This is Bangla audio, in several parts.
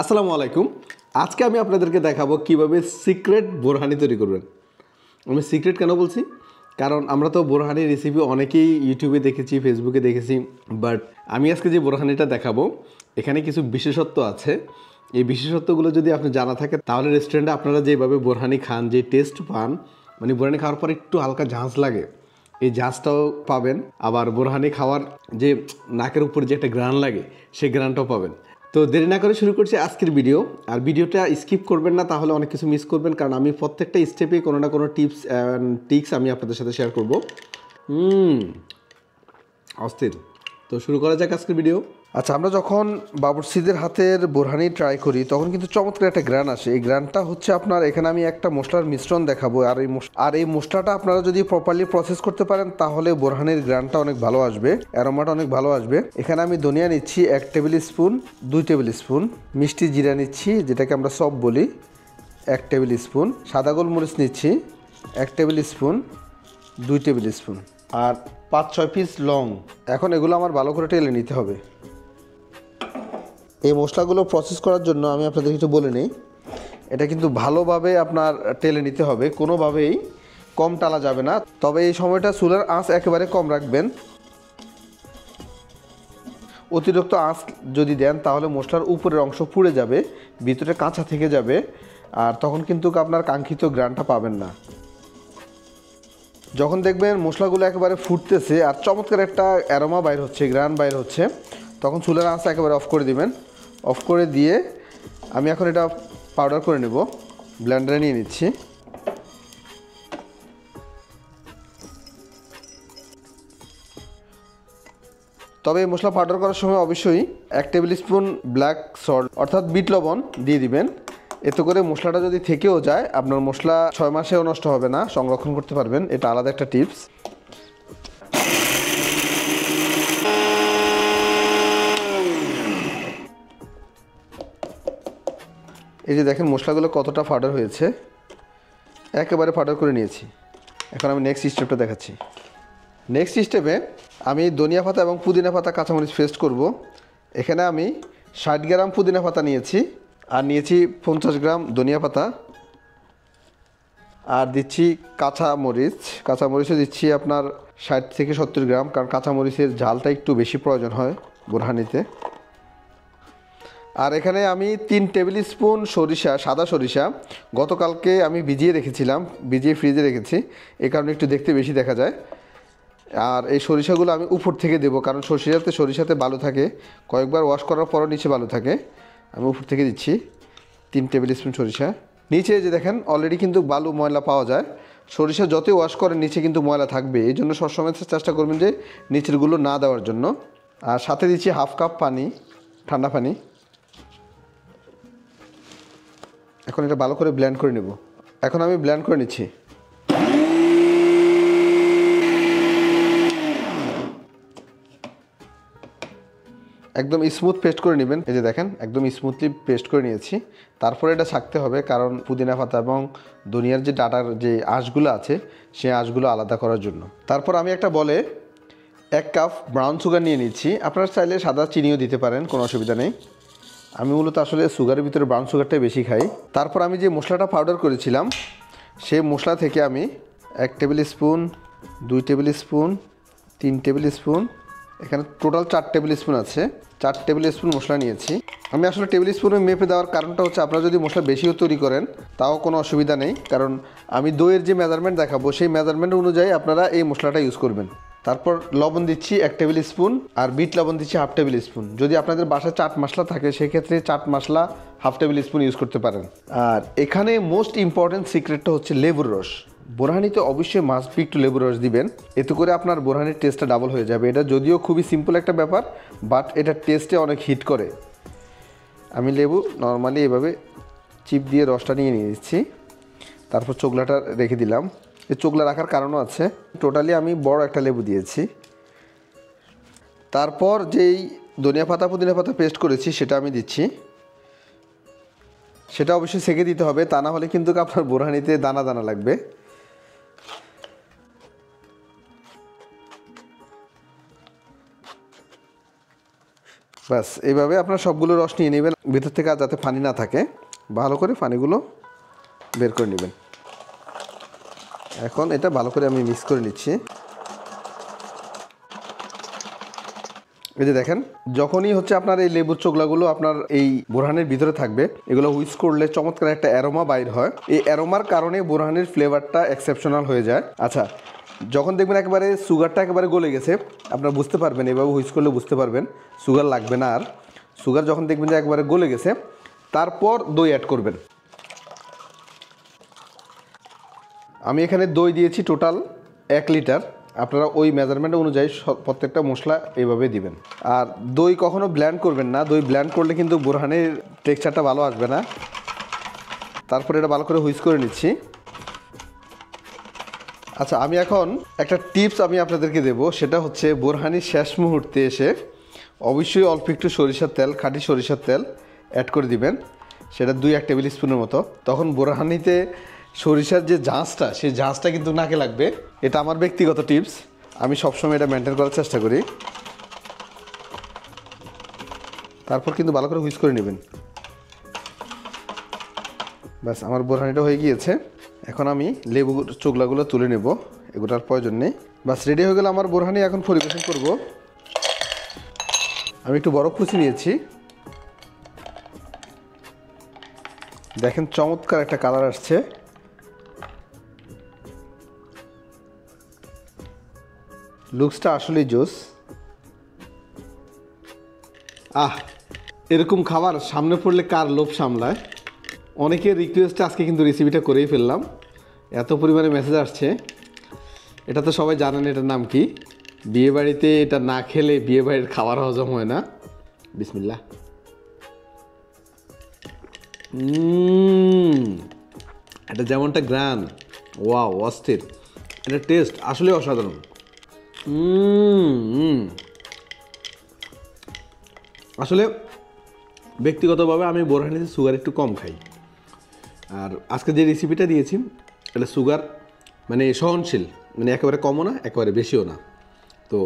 আসসালামু আলাইকুম। আজকে আমি আপনাদেরকে দেখাবো কিভাবে সিক্রেট বোরহানি তৈরি করবেন। আমি সিক্রেট কেন বলছি, কারণ আমরা তো বোরহানির রেসিপি অনেকেই ইউটিউবে দেখেছি, ফেসবুকে দেখেছি, বাট আমি আজকে যে বোরহানিটা দেখাবো এখানে কিছু বিশেষত্ব আছে। এই বিশেষত্বগুলো যদি আপনি জানা থাকে তাহলে রেস্টুরেন্টে আপনারা যেভাবে বোরহানি খান, যে টেস্ট পান, মানে বোরহানি খাওয়ার পর একটু হালকা ঝাঁঝ লাগে, এই ঝাঁজটাও পাবেন। আবার বোরহানি খাওয়ার যে নাকের উপর যে একটা গ্রান লাগে, সেই গ্রানটাও পাবেন। তো দেরি না করে শুরু করছি আজকের ভিডিও। আর ভিডিওটা স্কিপ করবেন না, তাহলে অনেক কিছু মিস করবেন, কারণ আমি প্রত্যেকটা স্টেপে কোনো না কোনো টিপস অ্যান্ড ট্রিক্স আমি আপনাদের সাথে শেয়ার করব। অস্থির। তো শুরু করা যাক আজকের ভিডিও। আচ্ছা, আমরা যখন বাবুর্চিদের হাতের বোরহানি ট্রাই করি তখন কিন্তু চমৎকার একটা গ্রান আসে। এই গ্রানটা হচ্ছে আপনার, এখানে আমি একটা মশলার মিশ্রণ দেখাবো, আর এই মশলাটা আপনারা যদি প্রপারলি প্রসেস করতে পারেন তাহলে বোরহানির গ্রানটা অনেক ভালো আসবে, অ্যারোমাটা অনেক ভালো আসবে। এখানে আমি ধনিয়া নিচ্ছি 1 টেবিল স্পুন, 2 টেবিল স্পুন, মিষ্টি জিরা নিচ্ছি যেটাকে আমরা সব বলি 1 টেবিল স্পুন, সাদা গোলমরিচ নিচ্ছি 1 টেবিল স্পুন, 2 টেবিল স্পুন, আর 5-6 পিস লং। এখন এগুলো আমার ভালো করে টেলে নিতে হবে। এই মশলাগুলো প্রসেস করার জন্য আমি আপনাদের কিছু বলে নিই, এটা কিন্তু ভালোভাবে আপনার টেলে নিতে হবে, কোনোভাবেই কম টালা যাবে না। তবে এই সময়টা চুলার আঁচ একেবারে কম রাখবেন। অতিরিক্ত আঁচ যদি দেন তাহলে মশলার উপরের অংশ পুড়ে যাবে, ভিতরে কাঁচা থেকে যাবে, আর তখন কিন্তু আপনার কাঙ্ক্ষিত গ্রানটা পাবেন না। যখন দেখবেন মশলাগুলো একেবারে ফুটতেছে আর চমৎকার একটা অ্যারোমা বাইর হচ্ছে, গ্রান বাইর হচ্ছে, তখন চুলার আঁচ একেবারে অফ করে দিবেন। অফ করে দিয়ে আমি এখন এটা পাউডার করে নেব, ব্লেন্ডারে নিয়ে নিচ্ছি। তবে এই মশলা পাউডার করার সময় অবশ্যই 1 টেবিল স্পুন ব্ল্যাক সল্ট অর্থাৎ বিট লবণ দিয়ে দিবেন। এতে করে মশলাটা যদি থেকেও যায় আপনার মশলা 6 মাসেও নষ্ট হবে না, সংরক্ষণ করতে পারবেন। এটা আলাদা একটা টিপস। এই যে দেখেন মশলাগুলো কতটা পাউডার হয়েছে, একেবারে পাউডার করে নিয়েছি। এখন আমি নেক্সট স্টেপটা দেখাচ্ছি। নেক্সট স্টেপে আমি ধনিয়া পাতা এবং পুদিনা পাতা কাঁচামরিচ পেস্ট করব। এখানে আমি 60 গ্রাম পুদিনা পাতা নিয়েছি, আর নিয়েছি 50 গ্রাম ধনিয়া পাতা, আর দিচ্ছি কাঁচামরিচও দিচ্ছি আপনার 60 থেকে 70 গ্রাম, কারণ কাঁচামরিচের ঝালটা একটু বেশি প্রয়োজন হয় বোরহানিতে। আর এখানে আমি 3 টেবিল স্পুন সরিষা, সাদা সরিষা, গতকালকে আমি ভিজিয়ে ফ্রিজে রেখেছি, এই কারণে একটু দেখতে বেশি দেখা যায়। আর এই সরিষাগুলো আমি উপর থেকে দেবো, কারণ সরিষাতে বালু থাকে, কয়েকবার ওয়াশ করার পরও নিচে বালু থাকে। আমি উপর থেকে দিচ্ছি 3 টেবিল স্পুন সরিষা। নিচে যে দেখেন অলরেডি কিন্তু বালু ময়লা পাওয়া যায়, সরিষা যতই ওয়াশ করেন নিচে কিন্তু ময়লা থাকবে, এই জন্য সবসময় চেষ্টা করবেন যে নিচেরগুলো না দেওয়ার জন্য। আর সাথে দিচ্ছি 1/2 কাপ পানি, ঠান্ডা পানি। এখন এটা ভালো করে ব্লেন্ড করে নেব। এখন আমি ব্লেন্ড করে নিচ্ছি। একদম স্মুথ পেস্ট করে নেবেন। এই যে দেখেন একদম স্মুথলি পেস্ট করে নিয়েছি। তারপরে এটা ছাকতে হবে, কারণ পুদিনা পাতা এবং ধনিয়ার যে ডাটার যে আঁশগুলো আছে সেই আঁশগুলো আলাদা করার জন্য। তারপর আমি একটা বলে 1 কাপ ব্রাউন সুগার নিয়ে নিচ্ছি। আপনারা চাইলে সাদা চিনিও দিতে পারেন, কোনো অসুবিধা নেই। আমি মূলত আসলে সুগারের ভিতরে ব্রাউন সুগারটাই বেশি খাই। তারপর আমি যে মশলাটা পাউডার করেছিলাম সেই মশলা থেকে আমি 1 table spoon, 2 table spoon, 3 table spoon, এখানে টোটাল 4 টেবিল স্পুন আছে, 4 টেবিল স্পুন মশলা নিয়েছি। আমি আসলে টেবিল স্পুনে মেপে দেওয়ার কারণটা হচ্ছে আপনারা যদি মশলা বেশিও তৈরি করেন তাও কোনো অসুবিধা নেই, কারণ আমি দইয়ের যে মেজারমেন্ট দেখাবো সেই মেজারমেন্ট অনুযায়ী আপনারা এই মশলাটা ইউজ করবেন। তারপর লবণ দিচ্ছি 1 টেবিল স্পুন, আর বিট লবণ দিচ্ছি 1/2 টেবিল স্পুন। যদি আপনাদের বাসায় চাট মশলা থাকে সেক্ষেত্রে chaat masala 1/2 table spoon use করতে পারেন। আর এখানে মোস্ট ইম্পর্ট্যান্ট সিক্রেটটা হচ্ছে লেবুর রস। বোরহানিতে অবশ্যই মাস্ট বি একটু লেবুর রস দিবেন, এতে করে আপনার বোরহানির টেস্টটা ডাবল হয়ে যাবে। এটা যদিও খুবই সিম্পল একটা ব্যাপার, বাট এটা টেস্টে অনেক হিট করে। আমি লেবু নর্মালি এভাবে চিপ দিয়ে রসটা নিয়ে নিচ্ছি, তারপর চোগলাটা রেখে দিলাম। এই চোগলা রাখার কারণও আছে, টোটালি আমি বড় একটা লেবু দিয়েছি। তারপর যেই ধনিয়া পাতা পুদিনা পাতা পেস্ট করেছি সেটা আমি দিচ্ছি। সেটা অবশ্যই সেকে দিতে হবে, তা না হলে কিন্তু আপনার বোরহানিতে দানা দানা লাগবে। ব্যাস এইভাবে আপনার সবগুলো রস নিয়ে নেবেন, ভিতর থেকে আর যাতে পানি না থাকে, ভালো করে পানিগুলো বের করে নেবেন। এখন এটা ভালো করে আমি মিক্স করে নিচ্ছি। এই যে দেখেন, যখনই হচ্ছে আপনার এই লেবুর চোগলাগুলো আপনার এই বোরহানের ভিতরে থাকবে, এগুলো হুইস্ক করলে চমৎকার একটা অ্যারোমা বাইর হয়। এই অ্যারোমার কারণে বোরহানের ফ্লেভারটা এক্সেপশনাল হয়ে যায়। আচ্ছা, যখন দেখবেন একেবারে সুগারটা একেবারে গলে গেছে, আপনারা বুঝতে পারবেন, এভাবে হুইস্ক করলে বুঝতে পারবেন সুগার লাগবে না আর। সুগার যখন দেখবেন যে একেবারে গলে গেছে, তারপর দই অ্যাড করবেন। আমি এখানে দই দিয়েছি টোটাল 1 লিটার। আপনারা ওই মেজারমেন্ট অনুযায়ী প্রত্যেকটা মশলা এইভাবে দিবেন। আর দই কখনো ব্ল্যান্ড করবেন না, দই ব্ল্যান্ড করলে কিন্তু বোরহানের টেক্সচারটা ভালো আসবে না। তারপরে এটা ভালো করে হুইস্ক করে নিচ্ছি। আচ্ছা, আমি এখন একটা টিপস আমি আপনাদেরকে দেব, সেটা হচ্ছে বোরহানির শেষ মুহূর্তে এসে অবশ্যই অল্প একটু সরিষার তেল, খাঁটি সরিষার তেল অ্যাড করে দিবেন, সেটা 2-1 টেবিল স্পুনের মতো। তখন বোরহানিতে সরিষার যে ঝাঁঝটা, সেই ঝাঁঝটা কিন্তু নাকে লাগবে। এটা আমার ব্যক্তিগত টিপস, আমি সবসময় এটা মেনটেন করার চেষ্টা করি। তারপর কিন্তু ভালো করে হুইস্ক করে নেবেন। ব্যাস, আমার বোরহানিটা হয়ে গিয়েছে। এখন আমি লেবুর চোগলাগুলো তুলে নেব, এগুলোর প্রয়োজন নেই। বাস, রেডি হয়ে গেলে আমার বোরহানি। এখন পরিবেশন করব। আমি একটু বরফ কুচি নিয়েছি, দেখেন চমৎকার একটা কালার আসছে। লুকসটা আসলেই জোস। এরকম খাবার সামনে পড়লে কার লোভ সামলায়। অনেকের রিকোয়েস্টে আজকে কিন্তু রেসিপিটা করেই ফেললাম, এত পরিমাণে মেসেজ আসছে। এটা তো সবাই জানেন এটার নাম কি। বিয়েবাড়িতে এটা না খেলে বিয়েবাড়ির খাবার হজম হয় না। বিসমিল্লাহ। এটা যেমনটা গ্রান, ওয়াও, অস্থির। এটা টেস্ট আসলে অসাধারণ। আসলে ব্যক্তিগতভাবে আমি বোরহানিতে সুগার একটু কম খাই। আর আজকে যে রেসিপিটা দিয়েছি এটা সুগার মানে সহনশীল, মানে একেবারে কমও না একেবারে বেশিও না। তো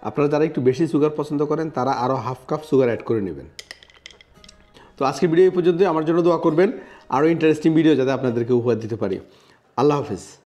আপনারা যারা একটু বেশি সুগার পছন্দ করেন তারা আরও হাফ কাপ সুগার অ্যাড করে নেবেন। তো আজকের ভিডিও এই পর্যন্তই। আমার জন্য দোয়া করবেন, আরও ইন্টারেস্টিং ভিডিও যাতে আপনাদেরকে উপহার দিতে পারি। আল্লাহ হাফিজ।